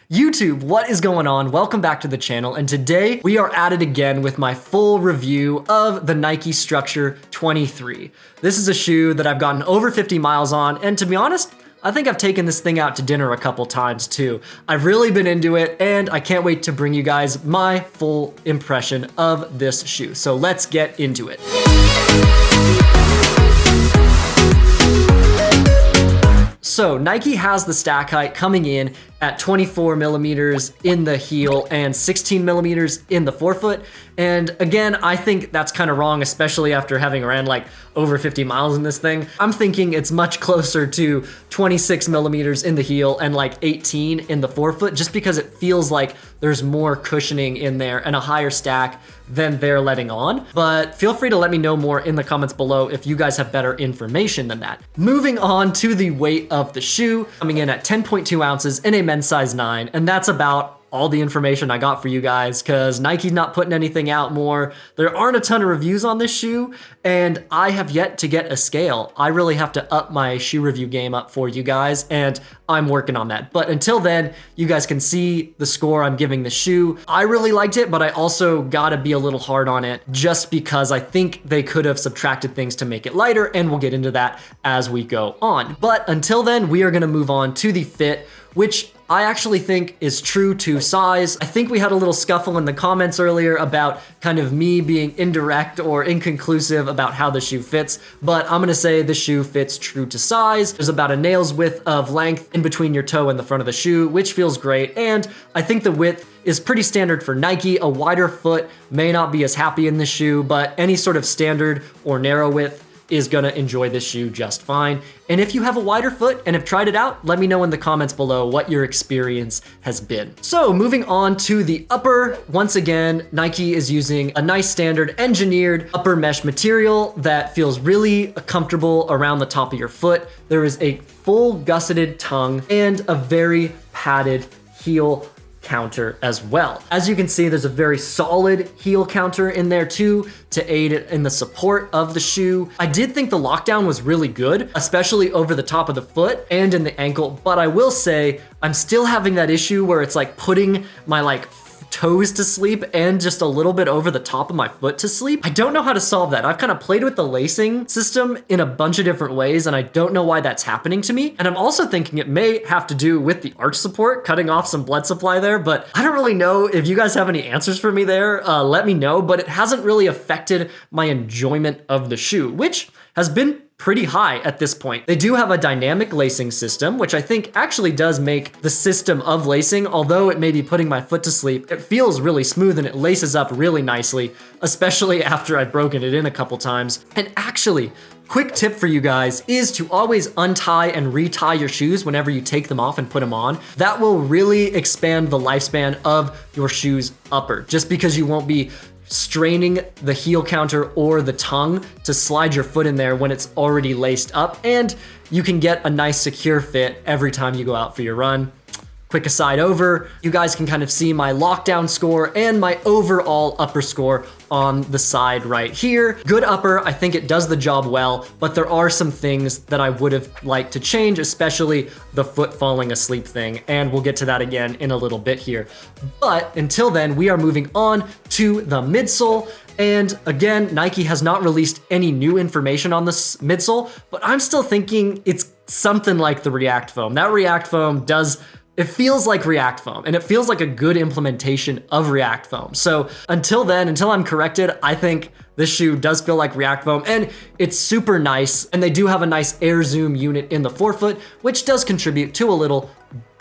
YouTube, what is going on? Welcome back to the channel, and today we are at it again with my full review of the Nike Structure 23. This is a shoe that I've gotten over 50 miles on, and to be honest, I think I've taken this thing out to dinner a couple times too. I've really been into it, and I can't wait to bring you guys my full impression of this shoe. So let's get into it. So Nike has the stack height coming in at 24 millimeters in the heel and 16 millimeters in the forefoot. And again, I think that's kind of wrong, especially after having ran like over 50 miles in this thing. I'm thinking it's much closer to 26 millimeters in the heel and like 18 in the forefoot, just because it feels like there's more cushioning in there and a higher stack than they're letting on. But feel free to let me know more in the comments below if you guys have better information than that. Moving on to the weight of the shoe, coming in at 10.2 ounces in a men's size 9, and that's about all the information I got for you guys, because Nike's not putting anything out more. There aren't a ton of reviews on this shoe, and I have yet to get a scale. I really have to up my shoe review game up for you guys, and I'm working on that. But until then, you guys can see the score I'm giving the shoe. I really liked it, but I also gotta be a little hard on it just because I think they could have subtracted things to make it lighter, and we'll get into that as we go on. But until then, we are gonna move on to the fit, which I actually think is true to size. I think we had a little scuffle in the comments earlier about kind of me being indirect or inconclusive about how the shoe fits, but I'm gonna say the shoe fits true to size. There's about a nail's width of length in between your toe and the front of the shoe, which feels great, and I think the width is pretty standard for Nike. A wider foot may not be as happy in the shoe, but any sort of standard or narrow width is gonna enjoy this shoe just fine. And if you have a wider foot and have tried it out, let me know in the comments below what your experience has been. So moving on to the upper, once again, Nike is using a nice standard engineered upper mesh material that feels really comfortable around the top of your foot. There is a full gusseted tongue and a very padded heel counter as well. As you can see, there's a very solid heel counter in there too to aid in the support of the shoe. I did think the lockdown was really good, especially over the top of the foot and in the ankle, but I will say I'm still having that issue where it's like putting my toes to sleep and just a little bit over the top of my foot to sleep. I don't know how to solve that. I've kind of played with the lacing system in a bunch of different ways, and I don't know why that's happening to me. And I'm also thinking it may have to do with the arch support, cutting off some blood supply there, but I don't really know. If you guys have any answers for me there, let me know, but it hasn't really affected my enjoyment of the shoe, which has been pretty high at this point. They do have a dynamic lacing system, which I think actually does make the system of lacing, although it may be putting my foot to sleep, it feels really smooth and it laces up really nicely, especially after I've broken it in a couple times. And actually, quick tip for you guys is to always untie and retie your shoes whenever you take them off and put them on. That will really expand the lifespan of your shoe's upper, just because you won't be straining the heel counter or the tongue to slide your foot in there when it's already laced up, and you can get a nice secure fit every time you go out for your run. Quick aside over, you guys can kind of see my lockdown score and my overall upper score on the side right here. Good upper, I think it does the job well, but there are some things that I would have liked to change, especially the foot falling asleep thing, and we'll get to that again in a little bit here. But until then, we are moving on to the midsole. And again, Nike has not released any new information on this midsole, but I'm still thinking it's something like the React foam. That React foam it feels like React foam, and it feels like a good implementation of React foam. So until then, until I'm corrected, I think this shoe does feel like React foam, and it's super nice. And they do have a nice air zoom unit in the forefoot, which does contribute to a little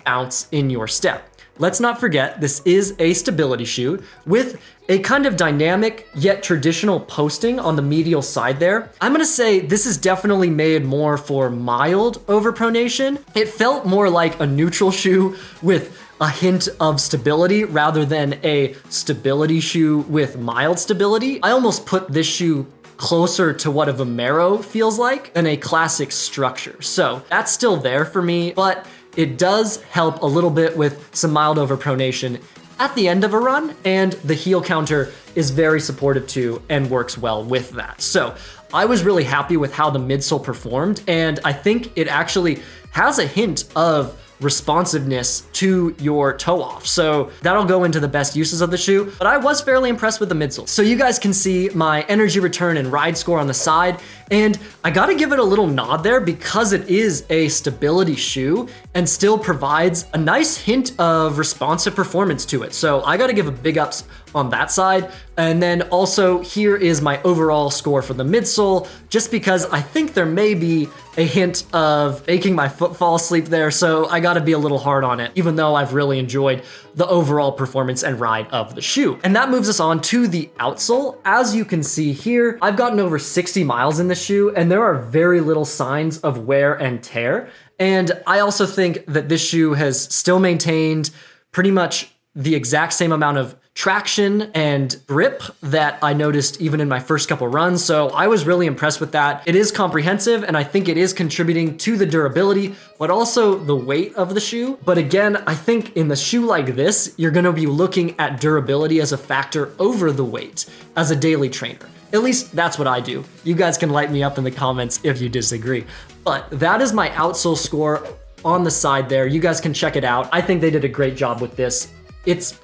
bounce in your step. Let's not forget, this is a stability shoe with a kind of dynamic yet traditional posting on the medial side there. I'm gonna say this is definitely made more for mild overpronation. It felt more like a neutral shoe with a hint of stability rather than a stability shoe with mild stability. I almost put this shoe closer to what a Vomero feels like than a classic structure. So that's still there for me, but it does help a little bit with some mild overpronation at the end of a run, and the heel counter is very supportive too and works well with that. So I was really happy with how the midsole performed, and I think it actually has a hint of responsiveness to your toe off. So that'll go into the best uses of the shoe, but I was fairly impressed with the midsole. So you guys can see my energy return and ride score on the side, and I gotta give it a little nod there because it is a stability shoe and still provides a nice hint of responsive performance to it. So I gotta give a big ups on that side. And then also here is my overall score for the midsole, just because I think there may be a hint of making my foot fall asleep there. So I gotta be a little hard on it, even though I've really enjoyed the overall performance and ride of the shoe. And that moves us on to the outsole. As you can see here, I've gotten over 60 miles in the shoe and there are very little signs of wear and tear. And I also think that this shoe has still maintained pretty much the exact same amount of traction and grip that I noticed even in my first couple runs. So I was really impressed with that. It is comprehensive and I think it is contributing to the durability, but also the weight of the shoe. But again, I think in the shoe like this, you're gonna be looking at durability as a factor over the weight as a daily trainer. At least that's what I do. You guys can light me up in the comments if you disagree. But that is my outsole score on the side there. You guys can check it out. I think they did a great job with this. It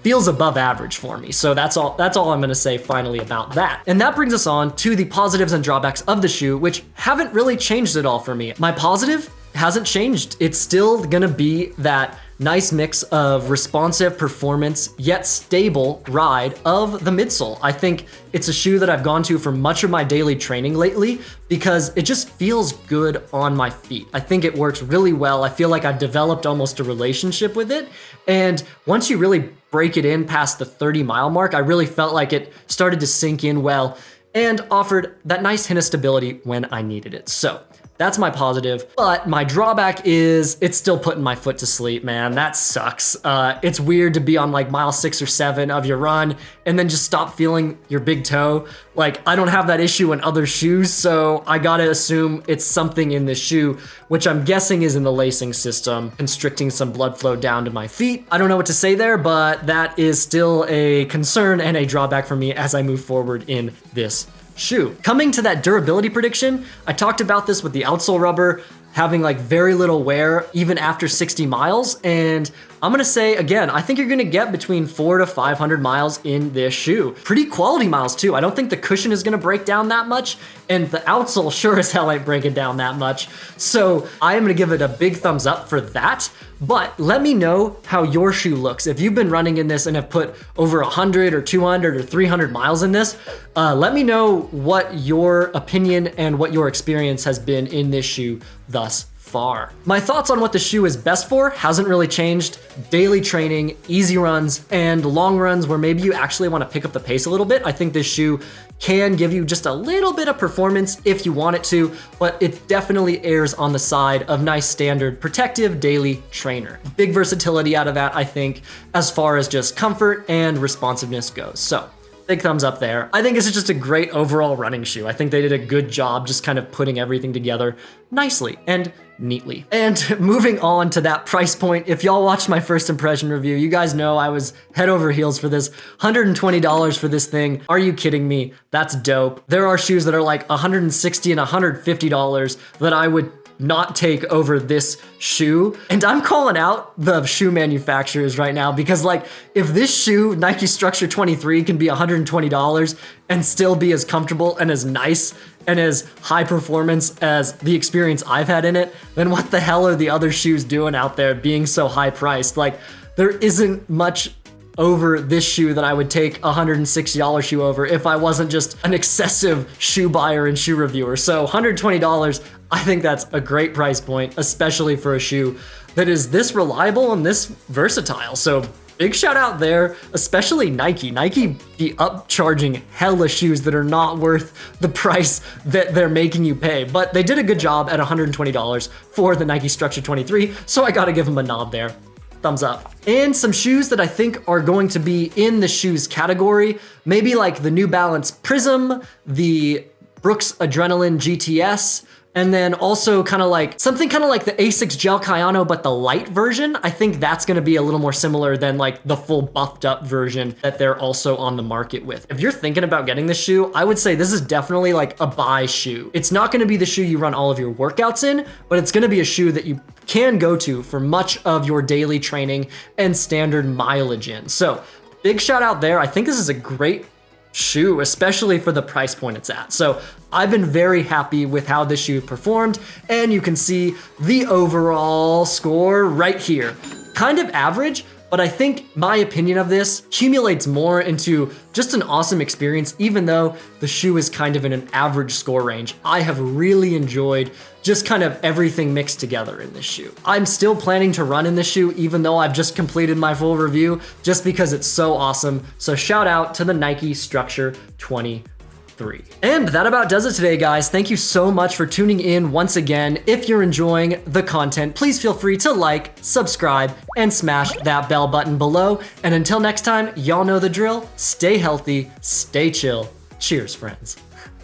feels above average for me. So that's all I'm gonna say finally about that. And that brings us on to the positives and drawbacks of the shoe, which haven't really changed at all for me. My positive hasn't changed. It's still gonna be that nice mix of responsive performance yet stable ride of the midsole. I think it's a shoe that I've gone to for much of my daily training lately because it just feels good on my feet. I think it works really well. I feel like I've developed almost a relationship with it. And once you really break it in past the 30-mile mark, I really felt like it started to sink in well and offered that nice hint of stability when I needed it. So that's my positive, but my drawback is it's still putting my foot to sleep, man. That sucks. It's weird to be on like mile 6 or 7 of your run and then just stop feeling your big toe. Like I don't have that issue in other shoes, so I gotta assume it's something in this shoe, which I'm guessing is in the lacing system, constricting some blood flow down to my feet. I don't know what to say there, but that is still a concern and a drawback for me as I move forward in this shoe. Coming to that durability prediction, I talked about this with the outsole rubber having like very little wear even after 60 miles. And I'm gonna say again, I think you're gonna get between 400 to 500 miles in this shoe. Pretty quality miles too. I don't think the cushion is gonna break down that much and the outsole sure as hell ain't breaking down that much. So I am gonna give it a big thumbs up for that. But let me know how your shoe looks. If you've been running in this and have put over 100 or 200 or 300 miles in this, let me know what your opinion and what your experience has been in this shoe thus far. My thoughts on what the shoe is best for hasn't really changed. Daily training, easy runs, and long runs where maybe you actually want to pick up the pace a little bit. I think this shoe can give you just a little bit of performance if you want it to, but it definitely errs on the side of nice standard protective daily trainer. Big versatility out of that, I think, as far as just comfort and responsiveness goes. So big thumbs up there. I think this is just a great overall running shoe. I think they did a good job just kind of putting everything together nicely and neatly. And moving on to that price point, if y'all watched my first impression review, you guys know I was head over heels for this. $120 for this thing. Are you kidding me? That's dope. There are shoes that are like $160 and $150 that I would not take over this shoe. And I'm calling out the shoe manufacturers right now because like if this shoe, Nike Structure 23, can be $120 and still be as comfortable and as nice and as high performance as the experience I've had in it, then what the hell are the other shoes doing out there being so high priced? Like there isn't much over this shoe that I would take a $160 shoe over if I wasn't just an excessive shoe buyer and shoe reviewer. So $120, I think that's a great price point, especially for a shoe that is this reliable and this versatile. So big shout out there, especially Nike. Nike be upcharging hella shoes that are not worth the price that they're making you pay. But they did a good job at $120 for the Nike Structure 23, so I gotta give them a nod there. Thumbs up. And some shoes that I think are going to be in the shoes category, maybe like the New Balance Prism, the Brooks Adrenaline GTS, And then also kind of like something kind of like the Asics Gel Kayano, but the light version. I think that's gonna be a little more similar than like the full buffed up version that they're also on the market with. If you're thinking about getting this shoe, I would say this is definitely like a buy shoe. It's not gonna be the shoe you run all of your workouts in, but it's gonna be a shoe that you can go to for much of your daily training and standard mileage in. So big shout out there. I think this is a great shoe, especially for the price point it's at. So I've been very happy with how this shoe performed, and you can see the overall score right here. Kind of average, but I think my opinion of this accumulates more into just an awesome experience, even though the shoe is kind of in an average score range. I have really enjoyed just kind of everything mixed together in this shoe. I'm still planning to run in this shoe, even though I've just completed my full review, just because it's so awesome. So shout out to the Nike Structure 23. And that about does it today, guys. Thank you so much for tuning in once again. If you're enjoying the content, please feel free to like, subscribe, and smash that bell button below. And until next time, y'all know the drill. Stay healthy, stay chill. Cheers, friends.